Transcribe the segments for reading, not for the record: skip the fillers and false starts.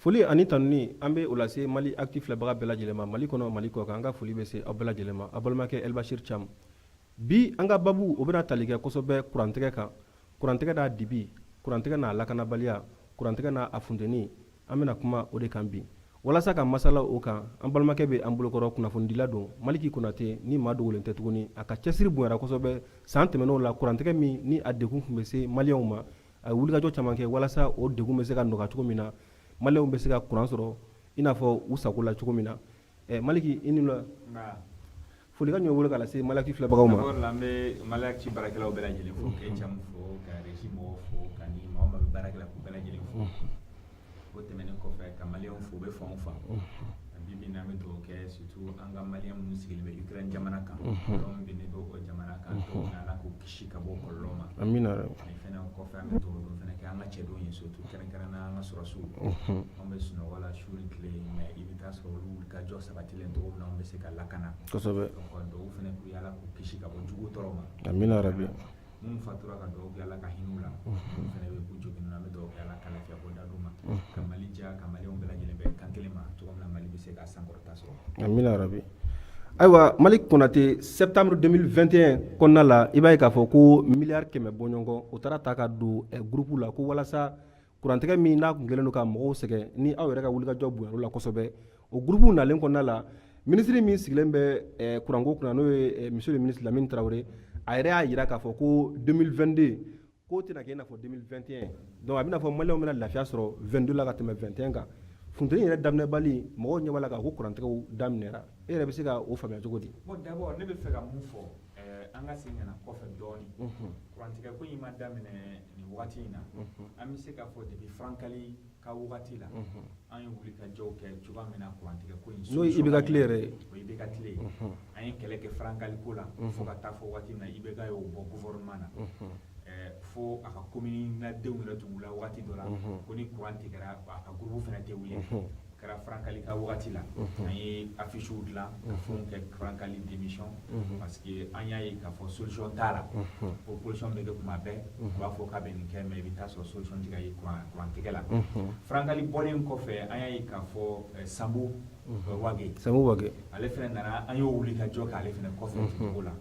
foli ani tanuni an bɛ o lase Mali actif filɛbaga bɛɛ lajɛlen ma Mali kɔnɔ Mali kɔ kan an ka foli bɛ se aw bɛɛ lajɛlen ma a balimakɛ Elbashir Cham bi an ka babu o bɛna tali kɛ kosɛbɛ kurantigɛ kan kurantigɛ n'a dibi kurantigɛ n'a lakanabaliya kurantigɛ n'a a funteni an bɛna kuma o de kan bi walasa ka masala o kan an balimakɛ bɛ an bolokɔrɔ kunnafonidila don Maliki Konate ni maa dogolen tɛ tuguni a ka cɛsiri bonyara kosɛbɛ san tɛmɛn'o la kurantigɛ min ni a degun tun bɛ se maliyɛnw ma a wulikajɔ caman kɛ walasa o degun bɛ se ka nɔgɔya cogo min na maliyɛnw bɛ se ka kuran sɔrɔ i n'a fɔ u sago la cogo min na Maliki i ni la foli ka ɲɔgɔn bolo k'a lase Malaki filɛbagaw ma d'abord an bɛ Malaki baarakɛlaw bɛɛ lajɛlen fo k'e Cham fo ka Régis mɔgɔw fo ka ni maa o maa bɛ baarakɛla k'u bɛɛ lajɛlen fo o tɛmɛnen kɔfɛ ka maliyɛnw fo u bɛ fanw fan bi bi in na an bɛ dugawu kɛ surtout an ka maliyɛn minnu sigilen bɛ Ukraine jamana kan kɔlɔlɔ min bɛ ne bɛ o jamana kan donc Ala k'u kisi ka bɔ kɔlɔlɔ ma amina ani fɛnɛ kɔfɛ an bɛ dugawu dɔ fɛnɛ kɛ an ka cɛdenw ye surtout kɛrɛnkɛrɛnnenya an ka sɔrɔsiw an bɛ sunɔgɔ la su ni tile mais i bɛ taa sɔrɔ olu wulikajɔ sabatilen cogo min na an bɛ se ka lakana kosɛbɛ donc dugawu fɛnɛ k'u ye Ala k'u kisi ka bɔ jugu tɔɔrɔ ma amina rabi minnu fatura ka dugawu kɛ Ala ka hinɛ u la minnu fɛnɛ bɛ k'u joginnen an bɛ dugawu kɛ Ala ka lafiya ko da d'u ma ka Mali diya ka maliyɛnw bɛɛ lajɛlen bɛn kan kelen ma cogo min na Mali bɛ se ka sankɔrɔta sɔrɔ amina rabi ayiwa Maliki Konate septembre 2021 kɔnɔna la i b'a ye k'a fɔ ko miliyari 100 bɔɲɔgɔn o taara ta ka don groupe la ko walasa kurantigɛ min n'a kun kɛlen don ka mɔgɔw sɛgɛn ni aw yɛrɛ ka wulikajɔ bonyana o la kosɛbɛ o groupe nalen kɔnɔna la ministre min sigilen bɛ kuranko kunna n'o ye monsieur le ministre Lamine Traoré a yɛrɛ y'a jira k'a fɔ ko 2022 k'o tɛna kɛ i n'a fɔ 2021 donc a bɛna fɔ maliyɛnw bɛna lafiya sɔrɔ 22 la ka tɛmɛ 21 kan funteni yɛrɛ daminɛbali mɔgɔw ɲɛ b'a la k'a ko kurantigɛw daminɛra e yɛrɛ bɛ se ka o faamuya cogo di bon d'abord ne bɛ fɛ ka mun fɔ an ka segin ka na kɔfɛ dɔɔnin kurantigɛ ko in ma daminɛ nin wagati in na an bɛ se k'a fɔ depuis Frankali ka wagati la an ye wulikajɔw kɛ cogoya min na kurantigɛ ko in n'o ye IBK tile yɛrɛ ye o IBK tile an ye kɛlɛ kɛ Frankali ko la fo ka taa fɔ wagati min na IBK y'o bɔ gouvernement na fo a ka commune na denw yɛrɛ tun wulila wagati dɔ la ko ni courant tigɛra a ka groupe fɛnɛ tɛ wuli kɛra Frankali ka wagati la an ye affiches dilan ka fɛnw kɛ Frankali démission parce que an y'a ye k'a fɔ solution t'a la opposition bɛ kɛ kuma bɛɛ u b'a fɔ k'a bɛ nin kɛ mais i bɛ taa sɔrɔ solution tɛ ka ye courant tigɛ la Frankali bɔlen kɔfɛ an y'a ye k'a fɔ Sambo Wage ale fɛnɛ nana an y'o wulikajɔ k'ale fɛnɛ kɔfɛ o la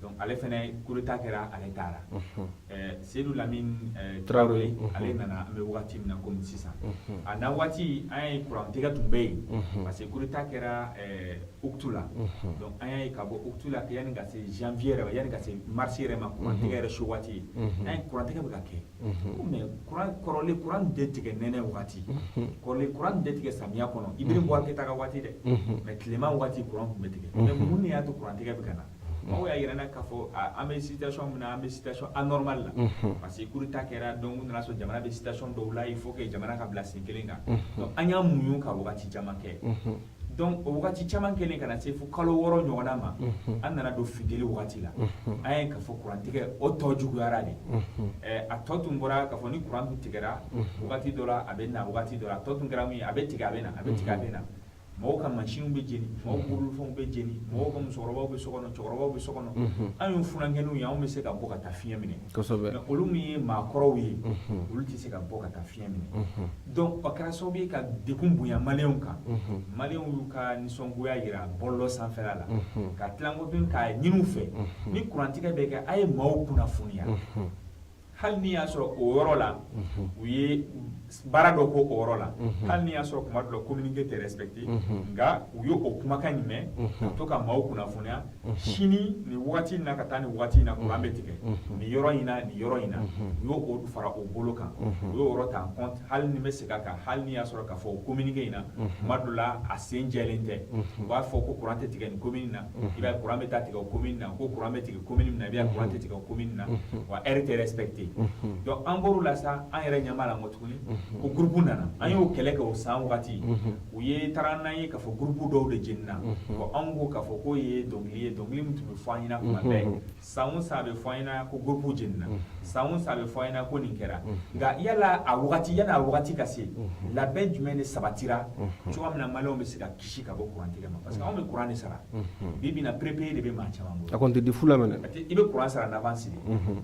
donc ale fɛnɛ coup d'état kɛra ale taara Seydou Lamine Traoré ale nana an bɛ wagati min na komi sisan a na waati an ye kurantigɛ tun bɛ yen parce que coup d'état kɛra Octobre la donc an y'a ye ka bɔ Octobre la yanni ka se janvier yɛrɛ ma yanni ka se mars yɛrɛ ma kurantigɛ yɛrɛ so waati an ye kurantigɛ bɛ ka kɛ ko mais kɔrɔlen kuran tɛ tigɛ nɛnɛ wagati kɔrɔlen kuran tɛ tigɛ samiya kɔnɔ Ibrim Buakɛ Keïta ka waati dɛ mais tilema wagati kuran tun bɛ tigɛ mais mun de y'a to kurantigɛ bɛ ka na mɔgɔw y'a yira n na k'a fɔ an bɛ situation min na an bɛ situation anormale la parce que coup d'état kɛra donc u nana sɔrɔ jamana bɛ situation dɔw la il faut que jamana ka bila sen kelen kan donc an y'a muɲu ka wagati caman kɛ donc o wagati caman kɛlen ka na se fo kalo 6 ɲɔgɔnna ma an nana don funteni wagati la an ye k'a fɔ kurantigɛ o tɔ juguyara de a tɔ tun bɔra k'a fɔ ni kuran tun tigɛra wagati dɔ la a bɛ na wagati dɔ la a tɔ tun kɛra min ye a bɛ tigɛ a bɛ na a bɛ tigɛ a bɛ na mɔgɔw ka machine bɛ jeni mɔgɔw ka bolofɛnw bɛ jeni mɔgɔw ka musokɔrɔbaw bɛ so kɔnɔ cɛkɔrɔbaw bɛ so kɔnɔ an y'u funankɛninw ye anw bɛ se ka bɔ ka taa fiɲɛ minɛ mais olu min ye maakɔrɔw ye olu tɛ se ka bɔ ka taa fiɲɛ minɛ donc o kɛra sababu ye ka degun bonya maliyɛnw kan maliyɛnw y'u ka nisɔngoya jira bɔlɔlɔ sanfɛla la ka tilankɔ tun k'a ɲini u fɛ ni kurantigɛ bɛ kɛ a ye maaw kunnafoniya hali ni y'a sɔrɔ o yɔrɔ la u ye baara dɔ ko o yɔrɔ la hali ni y'a sɔrɔ kuma dɔ la communiqué tɛ respecté nka u ye o kumakan in mɛn ka to ka maaw kunnafoniya sini nin wagati in na ka taa nin wagati in na kuran bɛ tigɛ nin yɔrɔ in na nin yɔrɔ in na u y'o fara o bolo kan u y'o yɔrɔ ta en compte hali ni bɛ segin a kan hali ni y'a sɔrɔ k'a fɔ o communiqué in na kuma dɔ la a sen jɛlen tɛ u b'a fɔ ko kuran tɛ tigɛ nin commune na i b'a ye kuran bɛ taa tigɛ o commune na ko kuran bɛ tigɛ commune min na i b'a ye kuran tɛ tigɛ o commune na wa heure tɛ respecté donc an bɔr'o la sa an yɛrɛ ɲɛ b'a la n kɔ tuguni ko groupe nana an y'o kɛlɛ kɛ o san wagati u ye taara n'an ye k'a fɔ groupe dɔw de jenina bon an ko k'a fɔ k'o ye dɔnkili ye dɔnkili min tun bɛ fɔ an ɲɛna kuma bɛɛ san o san a bɛ fɔ an ɲɛna ko groupe jenina san o san a bɛ fɔ an ɲɛna ko nin kɛra nka yala a wagati yanni a wagati ka se labɛn jumɛn de sabatira cogoya min na maliyɛnw bɛ se ka kisi ka bɔ kurantigɛ ma parce que anw bɛ kuran de sara bi bi in na prépayé de bɛ maa caman bolo a kɔni tɛ di fu la minɛ i bɛ kuran sara en avance de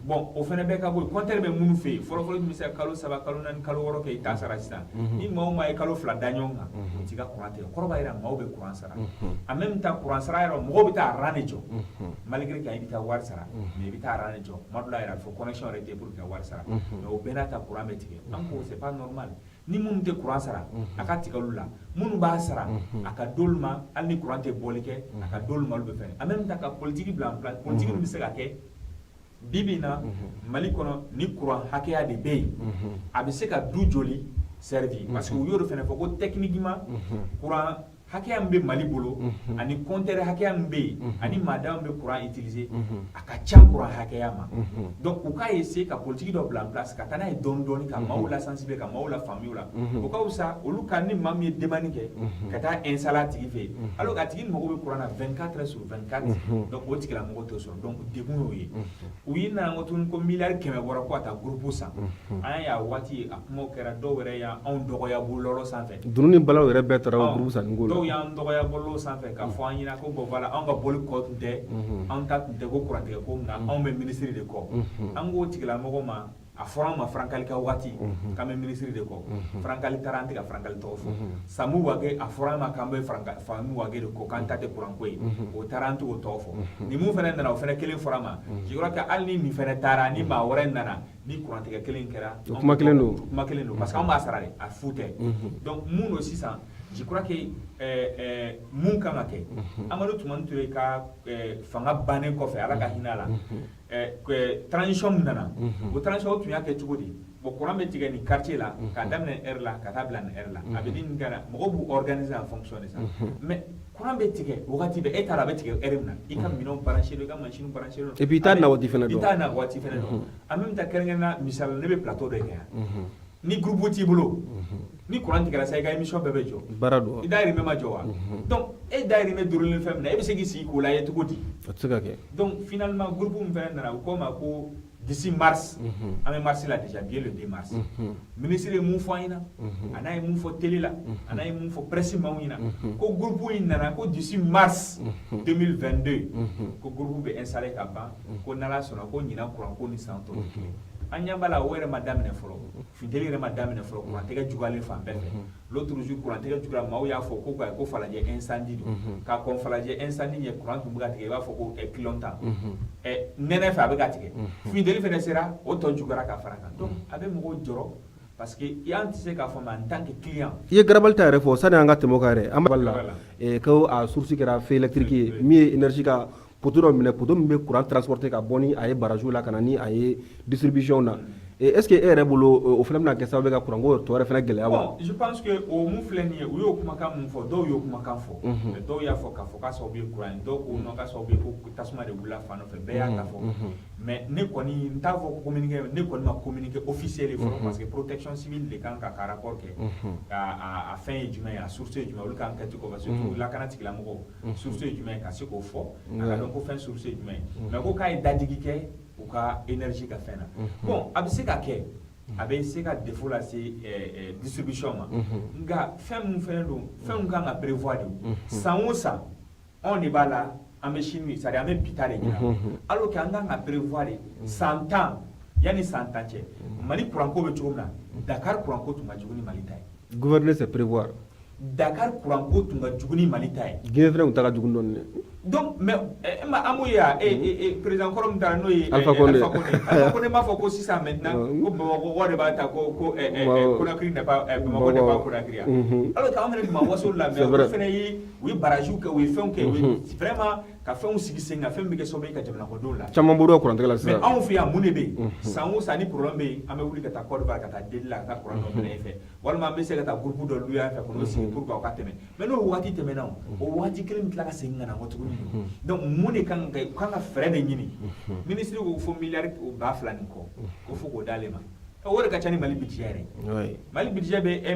bon o fana bɛɛ ka bɔ yen compteur bɛ minnu fɛ yen fɔlɔ-fɔlɔ tun bɛ se ka kalo 3 kalo 4 kalo 6 kɛ kɛ i t'a sara sisan ni maaw ma ye kalo 2 da ɲɔgɔn kan o t'i ka courant tigɛ kɔrɔ b'a jira maaw bɛ courant sara en même temps courant sara yɔrɔ mɔgɔw bɛ taa ran de jɔ malgré que i bɛ taa wari sara mais i bɛ taa ran de jɔ tuma dɔ la yɛrɛ fo connexion yɛrɛ tɛ pour que ka wari sara mais o bɛɛ n'a ta courant bɛ tigɛ an ko c'est pas normal ni minnu tɛ courant sara a ka tigɛ olu la minnu b'a sara a ka d'olu ma hali ni courant tɛ bɔli kɛ a ka d'olu ma olu bɛ fɛn en même temps ka politique bila en place politique bɛ se ka kɛ bibi in na Mali kɔnɔ ni courant hakɛya de bɛ yen a bɛ se ka du joli servi parce que u y'o de fɛnɛ fɔ ko techniquement courant hakɛya min bɛ Mali bolo ani compteur hakɛya min bɛ yen ani maadamu bɛ courant utiliser a ka ca courant hakɛya ma donc u k'a essayer ka politique dɔ bila en place ka taa n'a ye dɔɔni dɔɔni ka maaw la sensibiliser ka maaw la faamuya o la o ka fisa olu ka ni maa min ye demande kɛ ka taa installer a tigi fɛ yen alors que a tigi mago bɛ courant na 24 heures sur 24 donc o tigilamɔgɔ t'o sɔrɔ donc degun y'o ye u yi nana ko tuguni ko miliyari 100 bɔra ko ka taa groupe san an y'a waati a kumaw kɛra dɔw yɛrɛ y'anw dɔgɔya bɔlɔlɔ sanfɛ dunun ni balaw yɛrɛ bɛɛ taara o groupe sanni ko la dɔw y'an dɔgɔya bɔlɔlɔ sanfɛ k'a fɔ an ɲɛna ko bon voilà anw ka bɔli kɔ tun tɛ anw ta tun tɛ ko courant tigɛ ko nka anw bɛ ministre de kɔ an k'o tigilamɔgɔ ma a fɔra an ma Frankali ka waati k'an bɛ ministre de kɔ Frankali taara an tɛ ka Frankali tɔgɔ fɔ Samu Wage a fɔra an ma k'an bɛ Samu Wage de kɔ k'an ta tɛ courant ko ye o taara an t'o tɔgɔ fɔ ni mun fɛnɛ nana o fɛnɛ kelen fɔra an ma je crois que hali ni nin fɛnɛ taara ni maa wɛrɛ nana ni courant tigɛ kelen kɛra kuma kelen don parce que an b'a sara de a fu tɛ donc mun don sisan je crois que mun kan ka kɛ Amadu Tumani Ture ka fanga bannen kɔfɛ ala ka hinɛ a la transition min nana o transition tun y'a kɛ cogo di bon courant bɛ tigɛ nin quartier la k'a daminɛ heure la ka taa bila nin heure la a bɛ di nin kɛra mɔgɔw b'u organiser en fonction de ça mais courant bɛ tigɛ wagati bɛɛ e t'a la a bɛ tigɛ heure min na i ka minɛnw branché don i ka machine branché don et puis i t'a na waati fɛnɛ dɔn i t'a na waati fɛnɛ dɔn en même temps kɛrɛnkɛrɛnnenya misali la ne bɛ plateau dɔ kɛ yan ni groupe t'i bolo ni courant tigɛra sa i ka émission bɛɛ bɛ jɔ baara don i dayirimɛ ma jɔ wa donc e dayirimɛ durulen fɛn min na e bɛ se k'i sigi k'o lajɛ cogo di a tɛ se ka kɛ donc finalement groupe min fɛnɛ nana u k'o ma ko d'ici mars an bɛ mars la déjà bien le 2 mars ministre ye mun fɔ an ɲɛna a n'a ye mun fɔ télé la a n'a ye mun fɔ presse maaw ɲɛna ko groupe in nana ko d'ici mars 2022 ko groupe bɛ installer ka ban ko n'Ala sɔnna ko ɲinan courant ko ni san tɔ an ɲɛ b'a la o yɛrɛ ma daminɛ fɔlɔ funteni yɛrɛ ma daminɛ fɔlɔ courant tigɛ juguyalen fan bɛɛ fɛ l'autre jour courant tigɛ juguyara maaw y'a fɔ ko falajɛ incendie don k'a kɔn falajɛ incendie ɲɛ courant tun bɛ ka tigɛ i b'a fɔ ko kilon tan nɛnɛ fɛ a bɛ ka tigɛ funteni fɛnɛ sera o tɔ juguyara ka fara kan donc a bɛ mɔgɔw jɔrɔ parce que y'an tɛ se k'a fɔ en tant que client i ye garabali ta yɛrɛ fɔ sani an ka tɛmɛ o kan yɛrɛ an b'a la ko a source kɛra feu électrique ye min ye énergie ka poto dɔ minɛ poto min bɛ courant transporter ka bɔ ni a ye barrage la ka na ni a ye distribution na est ce que e yɛrɛ bolo o fana bɛna kɛ sababu ka courant ko tɔ yɛrɛ fana gɛlɛya wa bon je pense que o mun filɛ nin ye u y'o kumakan mun fɔ dɔw y'o kumakan fɔ mais dɔw y'a fɔ k'a fɔ k'a sababu ye courant ye dɔw ko non k'a sababu ye ko tasuma de wulila fan dɔ fɛ bɛɛ y'a ta fɔ mais ne kɔni n t'a fɔ ko communiqué ne kɔni ma communiqué officiel fɔlɔ parce que protection civile de kan ka rapport kɛ a fɛn ye jumɛn ye a source ye jumɛn olu kan ka kɛ cogo parce que surtout lakana tigilamɔgɔw source ye jumɛn ye ka se k'o fɔ a ka dɔn ko fɛn source ye jumɛn ye mais ko k'a ye dadigi kɛ u ka énergie ka fɛn na bon a bɛ se ka kɛ a bɛ se ka défaut lase distribution ma nka fɛn mun fɛnɛ don fɛn mun kan ka prévoir de san o san anw de b'a la an bɛ sini c'est-à-dire an bɛ bi ta de ɲina alors que an kan ka prévoir de san 10 yanni san 10 cɛ Mali courant ko bɛ cogo min na Dakar courant ko tun ka jugu ni Mali ta ye gouverner c'est prévoir Dakar courant ko tun ka jugu ni Mali ta ye Guinée fɛnɛ tun ta ka jugu dɔɔni dɛ donc mais an m'o ye ya président kɔrɔ min taara n'o ye Alpha Condé m'a fɔ ko sisan maintenant ko Bamakɔ de b'a ta ko Conakry n'est pas Bamakɔ n'est pas Conakry alors que an fɛnɛ tun ma waso la mais olu fɛnɛ ye u ye barrage kɛ u ye fɛnw kɛ vraiment ka fɛnw sigi sen kan fɛn min bɛ kɛ sababu ye ka jamana kɔnɔdenw la caman bɔra courant tigɛ la sisan mais anw fɛ yan mun de bɛ yen san o san ni problème bɛ yen an bɛ wuli ka taa Côte d'Ivoire ka taa deli la ka taa courant dɔ minɛ fɛ walima an bɛ se ka taa groupe dɔ louer an fɛ k'o sigi pour que aw ka tɛmɛ mais n'o waati tɛmɛna o waati kelen bɛ tila ka segin ka na kɔ tuguni donc mun de kan ka fɛɛrɛ de ɲini ministre ko fo miliyari 2000 nin kɔ ko fo k'o d'ale ma o de ka ca ni Mali budget yɛrɛ Mali budget bɛ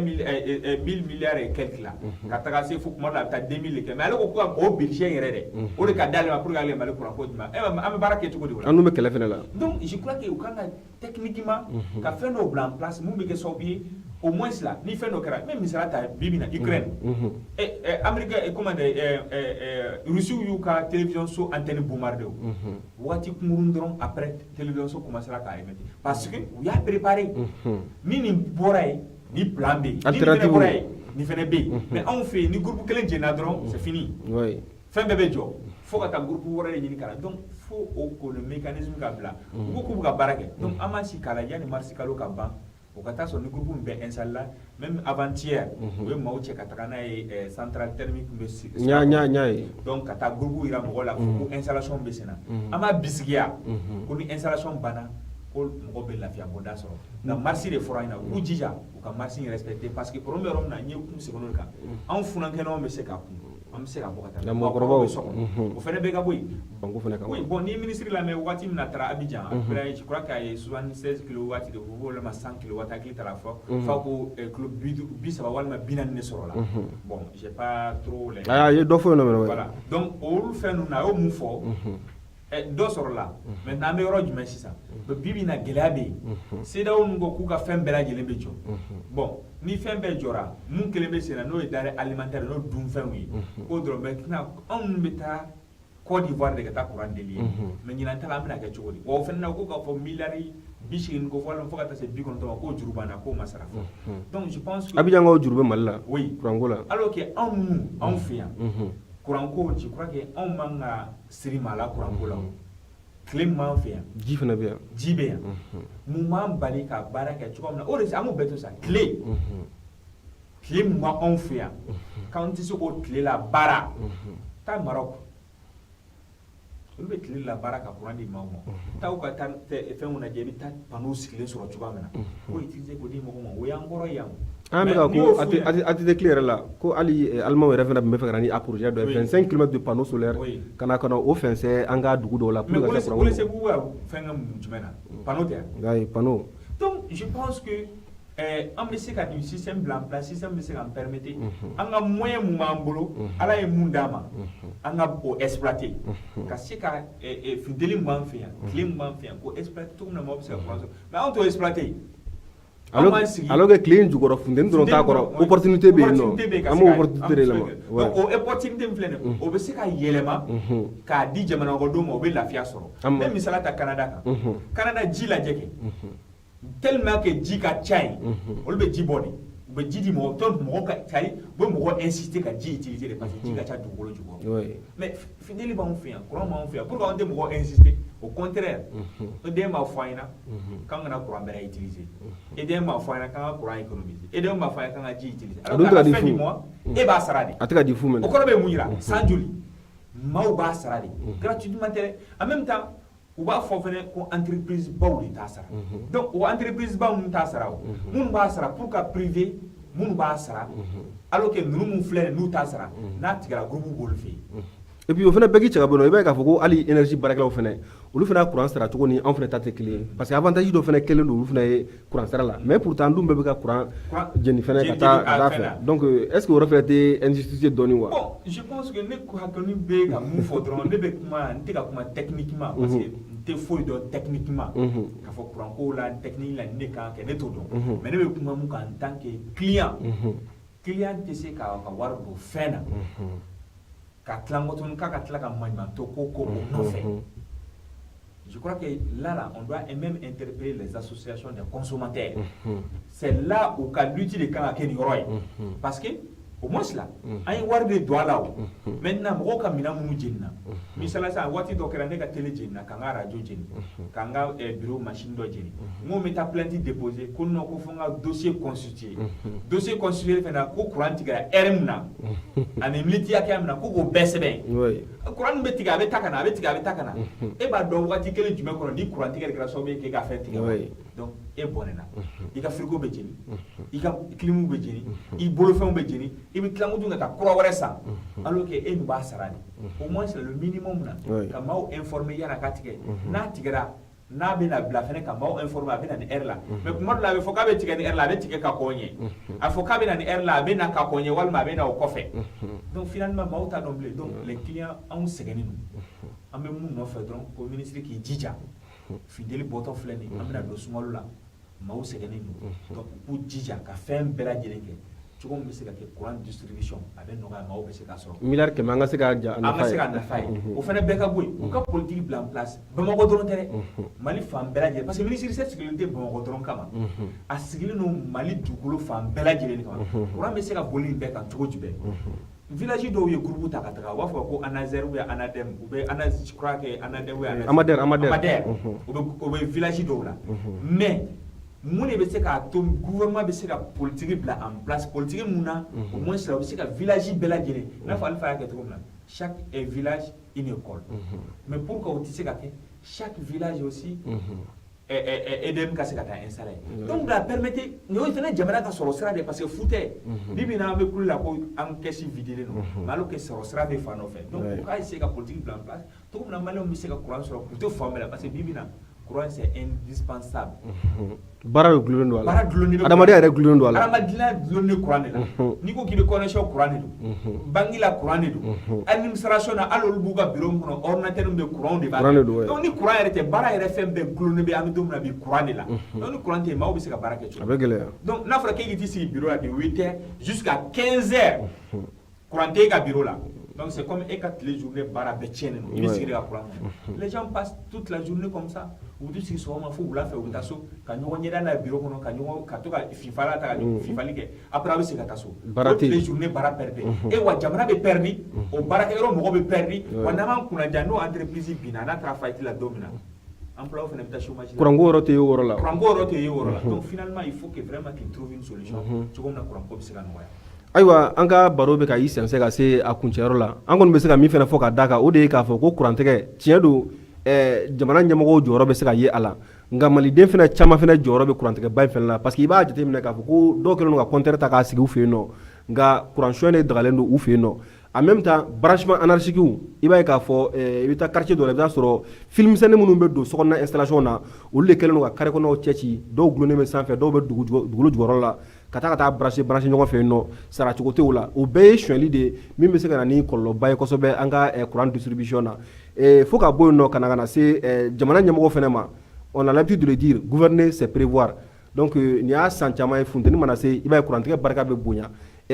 1000 milliards et quelque la ka taga se fo kuma dɔ la a bɛ taa 2000 kɛ mais ale ko o budget yɛrɛ dɛ o de ka d'ale ma pour que ale Mali courant ko jumɛn an bɛ baara kɛ cogo di o la an dun bɛ kɛlɛ fɛnɛ la donc je crois que u kan ka techniquement ka fɛn dɔw bila en place mun bɛ kɛ sababu ye au moins là ni fɛn dɔ kɛra même misala ta bibi na Ukraine Amérique comment Russie y'u ka télévision so antenne bombardé waati kunkurun dɔrɔn après télévision so commencera k'a émettre parce que u y'a préparé ni nin bɔra ye ni plan B ni fɛnɛ bɛ yen mais anw fɛ yen ni groupe kelen jɛnna dɔrɔn c'est fini fɛn bɛɛ bɛ jɔ fo ka taa groupe wɛrɛ de ɲini ka na donc fo o le mécanisme ka bila u ko k'u bɛ ka baara kɛ donc an b'a si k'a la yanni mars kalo ka ban o ka taa sɔrɔ ni groupe min bɛ installé la même avant-hier u ye maaw cɛ ka taga n'a ye centrale thermique bɛ sigi donc ka taa groupe yira mɔgɔw la ko installation bɛ sen na an b'a bisigiya ko ni installation banna ko mɔgɔ bɛ lafiya bɔda sɔrɔ nka marsi de fɔra an ɲɛna u k'u jija u ka marsi in respecté parce que problème bɛ yɔrɔ min na n ye kun segin o de kan anw funankɛnɛw bɛ se ka kun an bɛ se ka bɔ ka taa mɔgɔkɔrɔbaw bɛ so kɔnɔ o fana bɛ ka bɔ yen banko fana ka bɔ bon ni ministre lamɛn waati min na taara Abidjan après je crois qu'il y a 76 kilowatts de vous le 100 kilowatts hakili taara fɔ fa ko kilo 30 walima 40 de sɔrɔ la bon j'ai pas trop les ye dɔ fɔ yen nɔ voilà donc olu fɛn ninnu na a y'o mun fɔ dɔ sɔrɔla maintenant an bɛ yɔrɔ jumɛn sisan bi bi na gɛlɛya bɛ yen CEDEAO ninnu ko k'u ka fɛn bɛɛ lajɛlen bɛ jɔ bon ni fɛn bɛɛ jɔra mun kelen bɛ sen na n'o ye denrée alimentaire n'o dunfɛnw ye k'o dɔrɔn mɛ anw minnu bɛ taa Côte d'Ivoire de ka taa courant deli ye mais ɲinan ta la an bɛna kɛ cogo di wa o fana na ko k'a fɔ miliyari 80 ko fɔ ka taa se 90 ma k'o juru banna k'o ma sara donc je pense que Abidjan ka juru bɛ Mali la oui courant ko la alors que anw minnu anw fɛ yan courant ko je crois que anw man ka siri maa la courant ko la tile min b'an fɛ yan ji fana bɛ yan ji bɛ yan mun b'an bali ka baara kɛ cogo min na o de an b'o bɛɛ to sa tile min b'anw fɛ yan k'an tɛ se k'o tile la baara taa Maroc olu bɛ tile la baara ka courant di maaw ma taa u ka taa fɛnw lajɛ i bɛ taa panneau sigilen sɔrɔ cogoya min na k'o utiliser k'o di mɔgɔw ma o y'an kɔrɔ yan an bɛ ka ko ATT yɛrɛ la ko hali Alimaw yɛrɛ fana tun bɛ fɛ ka na ni a projet dɔ ye 25 km de panneau solaire ka na o fɛnsɛ an ka dugu dɔw la pour que ka courant mais Segu ka fɛn ka jumɛn na panneau tɛ yan panneau donc je pense que an bɛ se ka nin système bila en place système bɛ se ka permettre an ka moyen mun b'an bolo ala ye mun d'an ma an ka o exploiter ka se ka funteni mun b'an fɛ yan tile mun b'an fɛ yan k'o exploiter cogo min na maaw bɛ se ka courant sɔrɔ mais anw t'o exploiter alors que tile in jukɔrɔ funteni dɔrɔn t'a kɔrɔ opportunité bɛ yen nɔ an b'o opportunité de lamɛn donc o opportunité min filɛ nin ye o bɛ se ka yɛlɛma k'a di jamana kɔnɔdenw ma o bɛ lafiya sɔrɔ n bɛ misaliya ta Canada kan Canada ji lajɛ kɛ tellement que ji ka ca yen olu bɛ ji bɔ de u bɛ ji di mɔgɔ mɔgɔ ka cari u bɛ mɔgɔ insister ka ji utiliser de parce que ji ka ca dugukolo jukɔrɔ mais funteni b'anw fɛ yan courant b'anw fɛ yan pourquoi an tɛ mɔgɔ insister au contraire EDM b'a fɔ an ɲɛna k'an kana courant bɛrɛ utiliser EDM b'a fɔ an ɲɛna k'an ka courant économiser EDM b'a fɔ an ɲɛna k'an ka ji utiliser alors qu'à la fin du mois e b'a sara de a tɛ ka di fu mɛnɛ o kɔrɔ bɛ mun yira san joli maaw b'a sara de gratuitement tɛ dɛ en même temps u b'a fɔ fɛnɛ ko entreprise baw de t'a sara donc o entreprise baw minnu t'a sara o minnu b'a sara pour ka privé minnu b'a sara alors que ninnu minnu filɛ n'u t'a sara n'a tigɛra groupe b'olu fɛ yen et puis o fana bɛɛ k'i cɛ ka bɔ yen i b'a ye k'a fɔ ko hali énergie baarakɛlaw fana olu fana courant sara cogo ni anw fana ta tɛ kelen ye parce que avantage dɔ fana kɛlen don olu fana ye courant sara la mais pourtant an dun bɛɛ bɛ ka courant jeni fana ka taa fɛ donc est ce que o yɔrɔ fana tɛ injustice dɔɔni wa bon je pense que ne hakili bɛ ka mun fɔ dɔrɔn ne bɛ kuma n tɛ ka kuma techniquement parce que n tɛ foyi dɔn techniquement k'a fɔ courant ko la technique la ne kan kɛ ne t'o dɔn mais ne bɛ kuma mun kan en tant que client client tɛ se k'a ka wari don fɛn na ka tila tuguni k'a ka tila ka maɲumantɔ ko o nɔfɛ je crois que là on doit même interpeller les associations des consommateurs c'est là où ka lutte de kan ka kɛ nin yɔrɔ ye parce que au moins là an ye wari de don a la o maintenant mɔgɔw ka minɛn minnu jenina misala sisan waati dɔ kɛra ne ka télé jenina ka n ka radio jeni ka n ka bureau machine dɔ jeni n ko n bɛ taa plainte déposer ko non ko fo n ka dossier constitué dossier constitué fana ko courant tigɛra heure min na ani minute hakɛya min na ko k'o bɛɛ sɛbɛn courant min bɛ tigɛ a bɛ taa ka na a bɛ tigɛ a bɛ taa ka na e b'a dɔn waati kelen jumɛn kɔnɔ ni courant tigɛ kɛra sababu ye k'e ka fɛn tigɛ donc e bɔnɛna i ka frigo bɛ jeni i ka clim bɛ jeni i bolofɛnw bɛ jeni i bɛ tila ka taa kura wɛrɛ san alors que e min b'a sara de au moins c'est le minimum na ka maaw informer yan'a ka tigɛ n'a tigɛra n'a bɛna bila fɛnɛ ka maaw informer a bɛ na ni heure la mais kuma dɔ la a bɛ fɔ k'a bɛ tigɛ ni heure la a bɛ tigɛ ka kɔn ɲɛ a fɔ k'a bɛ na ni heure la a bɛ na ka kɔn ɲɛ walima a bɛ na o kɔfɛ donc finalement maaw t'a dɔn bilen donc les clients anw sɛgɛnnen don an bɛ mun nɔfɛ dɔrɔn ko ministre k'i jija findeli bɔtɔ filɛ nin an bɛna don sunkalo la maaw sɛgɛnnen don donc u k'u jija ka fɛn bɛɛ lajɛlen kɛ cogo min bɛ se ka kɛ courant distribution a bɛ nɔgɔya maaw bɛ se ka sɔrɔ miliyari kɛmɛ an ka se ka ja an ka se ka nafa ye o fana bɛɛ ka bɔ yen u ka politique bila en place Bamakɔ dɔrɔn tɛ dɛ Mali fan bɛɛ lajɛlen parce que ministère sigilen tɛ Bamakɔ dɔrɔn kama a sigilen don Mali dugukolo fan bɛɛ lajɛlen de kama courant bɛ se ka boli nin bɛɛ kan cogo jumɛn village dɔw ye groupe ta ka taga u b'a fɔ ko Anazer ou bien Anadem u bɛ je crois que Anadem ou Amader u bɛ village dɔw la mais mun de bɛ se k'a to gouvernement bɛ se ka politique bila en place politique mun na au moins u bɛ se ka village bɛɛ lajɛlen i n'a fɔ Alifa y'a kɛ cogo min na chaque village une école mais pour que o tɛ se ka kɛ chaque village aussi EDM ka se ka taa installer donc ça permettait n'o fana jamana ka sɔrɔ sira de parce que fu tɛ bi bi in na an bɛ kule la ko an kɛsi videlen don mais alors que sɔrɔ sira bɛ fan dɔ fɛ donc u k'a essayer ka politique bila en place cogo min na maliyɛnw bɛ se ka courant sɔrɔ k'u to fan bɛɛ la parce que bi bi in na courant c'est indispensable baara de gulonnen don a la baara gulonnen don adamadenya yɛrɛ gulonnen don a la adamadenya gulonnen courant de la n'i ko k'i bɛ connexion courant de don banque la courant de don administration na hali olu b'u ka bureau kɔnɔ ordinateur bɛ courant de b'a la donc ni courant yɛrɛ tɛ baara yɛrɛ fɛn bɛɛ gulonnen bɛ an bɛ don min na bi courant de la donc ni courant tɛ yen maaw bɛ se ka baara kɛ cogo a bɛ gɛlɛya donc n'a fɔra k'e k'i sigi bureau la de 8h jusqu'à 15h courant tɛ e ka bureau la donc c'est comme e ka tile journée baara bɛɛ tiɲɛnen don i bɛ sigi de ka courant kɔnɔ les gens passent toute la journée comme ça u bɛ sigi sɔgɔma fo wula fɛ u bɛ taa so ka ɲɔgɔn ɲɛda n'a ye bureau kɔnɔ ka to ka fifala ta ka fifali kɛ après a bɛ segin ka taa so o tile journée baara perdue e wa jamana bɛ perdu o baarakɛyɔrɔ mɔgɔ bɛ perdu wa n'an m'an kunnaja n'o entreprise binna n'a taara faillite la don min na emploi fana bɛ taa chômage la courant ko yɔrɔ tɛ ye o yɔrɔ la courant ko yɔrɔ tɛ ye o yɔrɔ la donc finalement il faut que vraiment qu'il trouve une solution cogo min na courant ko bɛ se ka nɔgɔya ayiwa an ka baro bɛ ka i sɛnsɛn ka se a kuncɛyɔrɔ la an kɔni bɛ se ka min fana fɔ ka da kan o de ye k'a fɔ ko kurantigɛ tiɲɛ don jamana ɲɛmɔgɔw jɔyɔrɔ bɛ se ka ye a la nka maliden fana caman fana jɔyɔrɔ bɛ kurantigɛba in fana la parce que i b'a jateminɛ k'a fɔ ko dɔw kɛlen don ka compteur ta k'a sigi u fɛ yen nɔ nka courant soin de dagalen don u fɛ yen nɔ en même temps branchement anarchique i b'a ye k'a fɔ i bɛ taa quartier dɔ la i bɛ taa sɔrɔ filmisɛnnin minnu bɛ don sokɔnɔna installation na olu de kɛlen don ka carré kɔnɔnaw cɛci dɔw gulonnen bɛ sanfɛ dɔw bɛ dugukolo jukɔrɔ la ka taa brancher ɲɔgɔn fɛ yen nɔ sara cogo tɛ o la o bɛɛ ye sonyɛli de ye min bɛ se ka na ni kɔlɔlɔba ye kosɛbɛ an ka courant distribution na fo ka bɔ yen nɔ ka na se jamana ɲɛmɔgɔ fana ma on a l'habitude de le dire gouverner c'est prévoir donc nin y'a san caman ye funteni mana se i b'a ye kurantigɛ barika bɛ bonya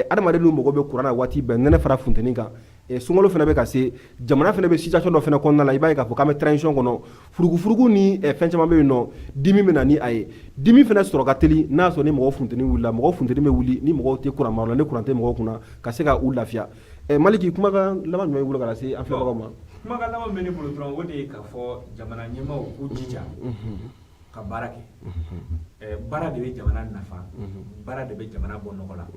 adamaden n'u mago bɛ kuran na waati bɛɛ nɛnɛ fara funteni kan sunkalo fana bɛ ka se jamana fana bɛ situation dɔ fana kɔnɔna la i b'a ye k'a fɔ k'an bɛ transition kɔnɔ furugufurugu ni fɛn caman bɛ yen nɔ dimi bɛ na ni a ye dimi fana sɔrɔ ka teli n'a sɔrɔ ni mɔgɔ funteni wulila mɔgɔ funteni bɛ wuli ni mɔgɔw tɛ kuran mara la ni kuran tɛ mɔgɔw kunna ka se ka u lafiya Maliki kumakan laban jumɛn b'i bolo ka se an filɛbagaw ma kumakan laban bɛ ne bolo dɔrɔn o de ye k'a fɔ jamana ɲɛmaaw k'u jija ka baara kɛ baara de bɛ jamana nafa baara de bɛ jamana bɔ nɔgɔ la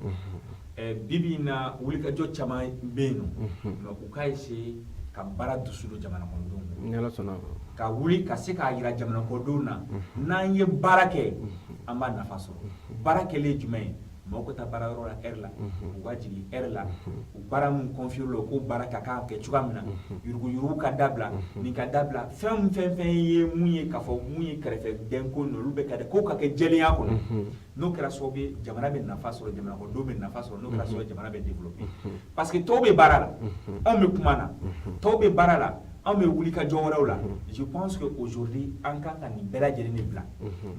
bibi in na wulikajɔ caman bɛ yen nɔ mais u k'a essayer ka baara dusu don jamana kɔnɔdenw ni Ala sɔnna ka wuli ka se k'a jira jamana kɔnɔdenw na n'an ye baara kɛ an b'a nafa sɔrɔ baara kɛlen jumɛn ye mɔgɔw ka taa baarayɔrɔ la heure la u ka jigin heure la u baara min confier la ko baara ka kan ka kɛ cogoya min na yuruguyurugu ka dabila nin ka dabila fɛn ye mun ye k'a fɔ mun ye kɛrɛfɛden ko n'olu bɛ ka kɛ ko ka kɛ jɛlenya kɔnɔ n'o kɛra sababu ye jamana bɛ nafa sɔrɔ jamana kɔnɔdenw bɛ nafa sɔrɔ n'o kɛra sababu ye jamana bɛ développer parce que tɔw bɛ baara la anw bɛ kuma na tɔw bɛ baara la anw bɛ wuli ka jɔ wɛrɛw la je pense que aujourd'hui an kan ka nin bɛɛ lajɛlen de bila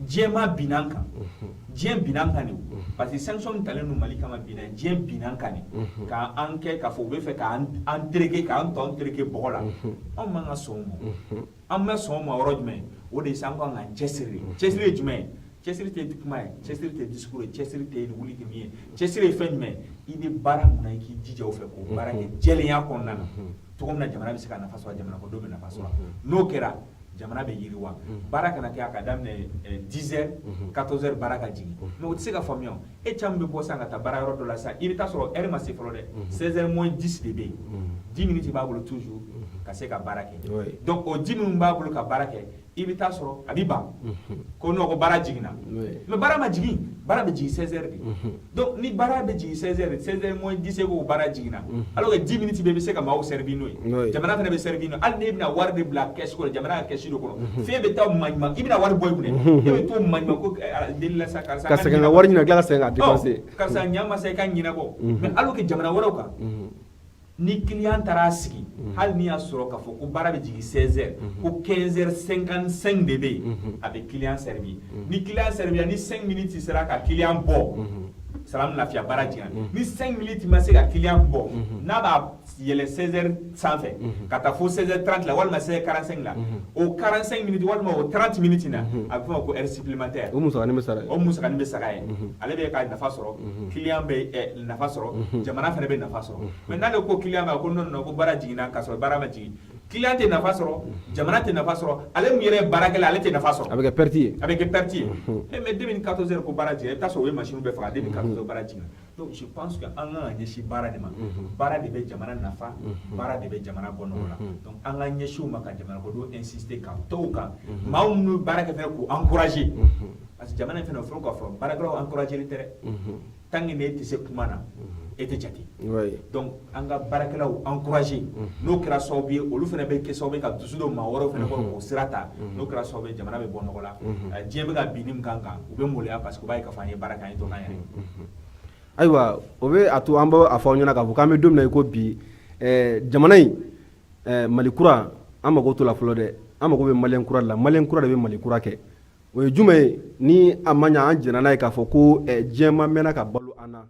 diɲɛma binna an kan diɲɛ binna an kan de parce que sanction talen don Mali kama binna diɲɛ binna an kan de k'an kɛ k'a fɔ u bɛ fɛ k'an tereke k'an tɔ tereke bɔgɔ la anw man ka sɔn o ma an bɛ sɔn o ma yɔrɔ jumɛn o de ye an kan ka cɛsiri cɛsiri ye jumɛn ye cɛsiri tɛ kuma ye cɛsiri tɛ discours ye cɛsiri tɛ wuli kɛ min ye cɛsiri ye fɛn jumɛn i bɛ baara mun na i k'i jija o fɛ k'o baara kɛ jɛlenya kɔnɔna na cogo min na jamana bɛ se ka nafa sɔrɔ jamana kɔnɔdenw bɛ nafa sɔrɔ n'o kɛra jamana bɛ yiriwa baara kana kɛ a ka daminɛ 10h 14h baara ka jigin mais o tɛ se ka faamuya e caman bɛ bɔ sisan ka taa baarayɔrɔ dɔ la sisan i bɛ taa sɔrɔ heure ma se fɔlɔ dɛ 16h moins 10 de bɛ yen 10 minutes b'a bolo toujours ka se ka baara kɛ donc o 10 minutes b'a bolo ka baara kɛ i bɛ taa sɔrɔ a bɛ ban ko non ko baara jiginna mais baara ma jigin baara bɛ jigin 16h de donc ni baara bɛ jigin 16h 16h moins 10 ko baara jiginna alors que 10 minutes bɛ bɛ se ka maaw servir n'o ye jamana fana bɛ servir n'o ye hali n'e bɛna wari de bila caisse kɔnɔ jamana ka caisse dɔ kɔnɔ fɛn bɛ taa maɲuman i bɛna wari bɔ i kun dɛ e bɛ to maɲuman ko deli la sa karisa ka segin ka wari ɲini ka tila ka segin ka dépenser karisa ɲa ma sa i ka ɲinabɔ mais alors que jamana wɛrɛw kan ni client taara sigi hali ni y'a sɔrɔ k'a fɔ ko baara bɛ jigin 16h ko 15h55 de bɛ yen a bɛ client servir ni client servir ni 5 minutes sera ka client bɔ salam lafiya baara jigin ni 5 minutes ma se ka client bɔ n'a b'a yɛlɛ 16h sanfɛ ka taa fo 16h30 la walima 16h45 la o 45 minutes walima o 30 minutes na a bɛ fɔ ma ko heure supplémentaire o musakanin bɛ sara o musakanin bɛ sara ye ale bɛ ka nafa sɔrɔ client bɛ nafa sɔrɔ jamana fana bɛ nafa sɔrɔ mais n'ale ko client ma ko non non ko baara jiginna ka sɔrɔ baara ma jigin client tɛ nafa sɔrɔ jamana tɛ nafa sɔrɔ ale min yɛrɛ ye baarakɛla ale tɛ nafa sɔrɔ a bɛ kɛ perte ye a bɛ kɛ perte ye mais 2014 ko baara jigin i bɛ taa sɔrɔ o ye machine bɛɛ faga 2014 baara jigin donc je pense que an kan ka ɲɛsin baara de ma baara de bɛ jamana nafa baara de bɛ jamana bɔ nɔgɔ la donc an ka ɲɛsin o ma ka jamana kɔnɔdenw insister ka tɔw kan maa minnu bɛ baara kɛ fɛnɛ k'u encourager parce que jamana in fɛnɛ o fɛnɛ k'a fɔ baarakɛlaw encourager tɛ dɛ tant que ne tɛ se kuma na e tɛ jate donc an ka baarakɛlaw encourager n'o kɛra sababu ye olu fɛnɛ bɛ kɛ sababu ye ka dusu don maa wɛrɛw fɛnɛ kɔrɔ k'o sira ta n'o kɛra sababu ye jamana bɛ bɔ nɔgɔ la diɲɛ bɛ ka bin ni min kan kan u bɛ maloya parce que u b'a ye k'a fɔ an ye baara kɛ an ye to k'an yɛrɛ ye. Ayiwa o bɛ a to an bɛ a fɔ aw ɲɛna k'a fɔ k'an bɛ don min na i ko bi jamana in Mali kura an mago t'o la fɔlɔ dɛ an mago bɛ maliyɛn kura de la maliyɛn kura de bɛ Mali kura kɛ o ye jumɛn ye ni a ma ɲɛ an jɛnna n'a ye k'a fɔ ko diɲɛma mɛnna ka balo an na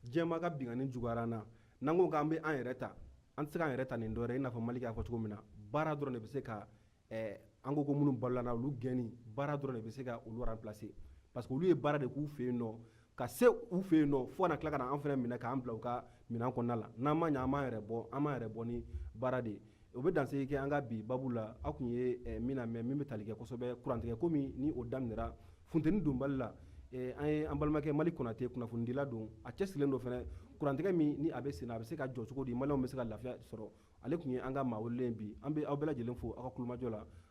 diɲɛma ka binkanni juguyara an na n'an ko k'an bɛ an yɛrɛ ta an tɛ se k'an yɛrɛ ta nin dɔ wɛrɛ i n'a fɔ Mali y'a fɔ cogo min na baara dɔrɔn de bɛ se ka an ko minnu balola na olu gɛnni baara dɔrɔn de bɛ se ka olu remplacer parce que olu ye baara de k'u fɛ yen nɔ ka se u fɛ yen nɔ fo ka na tila ka na an fɛnɛ minɛ k'an bila u ka minɛn kɔnɔna la n'an ma ɲɛ an b'an yɛrɛ bɔ ni baara de ye o bɛ dansigi kɛ an ka bi babu la aw tun ye min na mɛn min bɛ tali kɛ kosɛbɛ kurantigɛ komi ni o daminɛra funteni don Mali la an ye an balimakɛ Mali Konate kunnafonidila don a cɛsirilen don fɛnɛ kurantigɛ min ni a bɛ sen na a bɛ se ka jɔ cogo di maliyɛnw bɛ se ka lafiya sɔrɔ ale tun ye an ka maa weleelen bi an bɛ aw bɛɛ lajɛlen fo aw ka kulumajɔ la